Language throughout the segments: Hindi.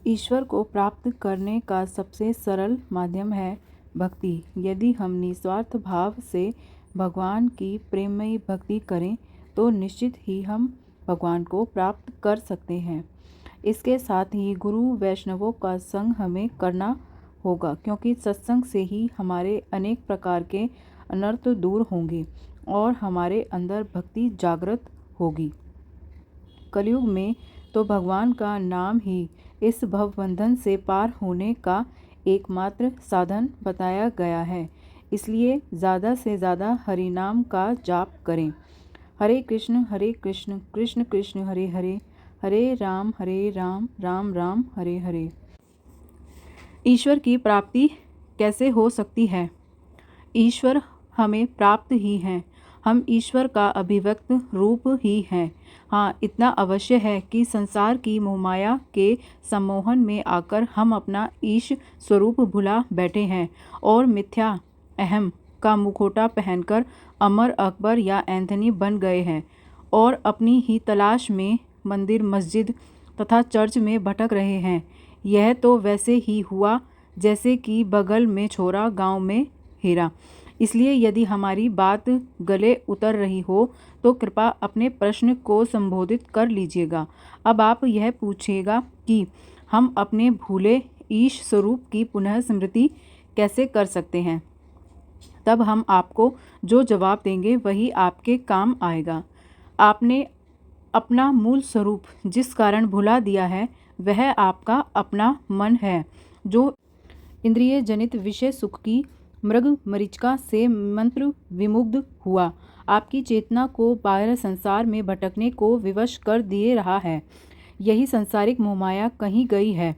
ईश्वर को प्राप्त करने का सबसे सरल माध्यम है भक्ति। यदि हम निस्वार्थ भाव से भगवान की प्रेममयी भक्ति करें तो निश्चित ही हम भगवान को प्राप्त कर सकते हैं। इसके साथ ही गुरु वैष्णवों का संग हमें करना होगा, क्योंकि सत्संग से ही हमारे अनेक प्रकार के अनर्थ दूर होंगे और हमारे अंदर भक्ति जागृत होगी। कलयुग में तो भगवान का नाम ही इस भवबंधन से पार होने का एकमात्र साधन बताया गया है। इसलिए ज़्यादा से ज़्यादा हरि नाम का जाप करें। हरे कृष्ण कृष्ण कृष्ण हरे हरे, हरे राम राम राम हरे हरे। ईश्वर की प्राप्ति कैसे हो सकती है? ईश्वर हमें प्राप्त ही हैं। हम ईश्वर का अभिव्यक्त रूप ही हैं। हाँ, इतना अवश्य है कि संसार की मोहमाया के सम्मोहन में आकर हम अपना ईश स्वरूप भुला बैठे हैं और मिथ्या अहम का मुखौटा पहनकर अमर, अकबर या एंथनी बन गए हैं और अपनी ही तलाश में मंदिर, मस्जिद तथा चर्च में भटक रहे हैं। यह तो वैसे ही हुआ जैसे कि बगल में छोरा गांव में हीरा। इसलिए यदि हमारी बात गले उतर रही हो तो कृपया अपने प्रश्न को संबोधित कर लीजिएगा। अब आप यह पूछेगा कि हम अपने भूले ईश स्वरूप की पुनः स्मृति कैसे कर सकते हैं। तब हम आपको जो जवाब देंगे वही आपके काम आएगा। आपने अपना मूल स्वरूप जिस कारण भुला दिया है वह आपका अपना मन है, जो इंद्रिय जनित विषय सुख की मृग मरीचिका से मंत्र विमुग्ध हुआ आपकी चेतना को बाहर संसार में भटकने को विवश कर दिए रहा है। यही संसारिक मोहमाया कहीं गई है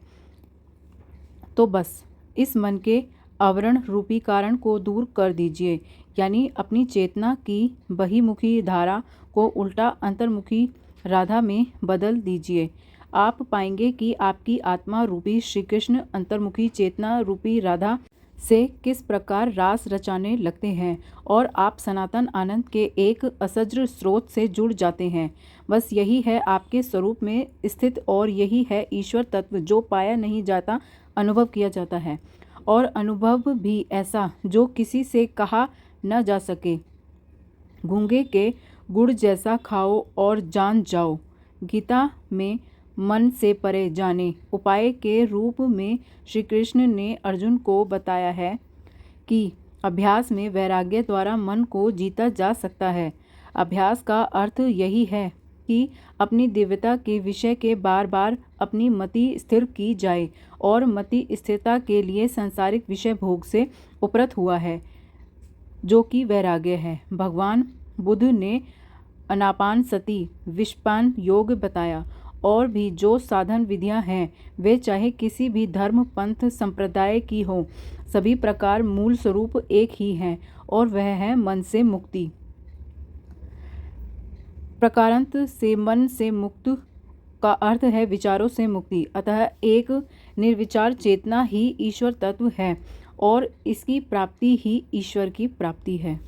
तो बस इस मन के आवरण रूपी कारण को दूर कर दीजिए, यानी अपनी चेतना की बहिमुखी धारा को उल्टा अंतर्मुखी राधा में बदल दीजिए। आप पाएंगे कि आपकी आत्मा रूपी श्री कृष्ण अंतर्मुखी चेतना रूपी राधा से किस प्रकार रास रचाने लगते हैं और आप सनातन आनंद के एक असज्र स्रोत से जुड़ जाते हैं। बस यही है आपके स्वरूप में स्थित और यही है ईश्वर तत्व, जो पाया नहीं जाता, अनुभव किया जाता है, और अनुभव भी ऐसा जो किसी से कहा न जा सके। गूंगे के गुड़ जैसा खाओ और जान जाओ। गीता में मन से परे जाने उपाय के रूप में श्री कृष्ण ने अर्जुन को बताया है कि अभ्यास में वैराग्य द्वारा मन को जीता जा सकता है। अभ्यास का अर्थ यही है कि अपनी दिव्यता के विषय के बार बार अपनी मति स्थिर की जाए, और मति स्थिरता के लिए सांसारिक विषय भोग से उपरत हुआ है, जो कि वैराग्य है। भगवान बुद्ध ने अनापान सती, विषपान योग बताया, और भी जो साधन विधियां हैं वे चाहे किसी भी धर्म पंथ संप्रदाय की हो, सभी प्रकार मूल स्वरूप एक ही हैं, और वह है मन से मुक्ति। प्रकारांत से मन से मुक्त का अर्थ है विचारों से मुक्ति। अतः एक निर्विचार चेतना ही ईश्वर तत्व है और इसकी प्राप्ति ही ईश्वर की प्राप्ति है।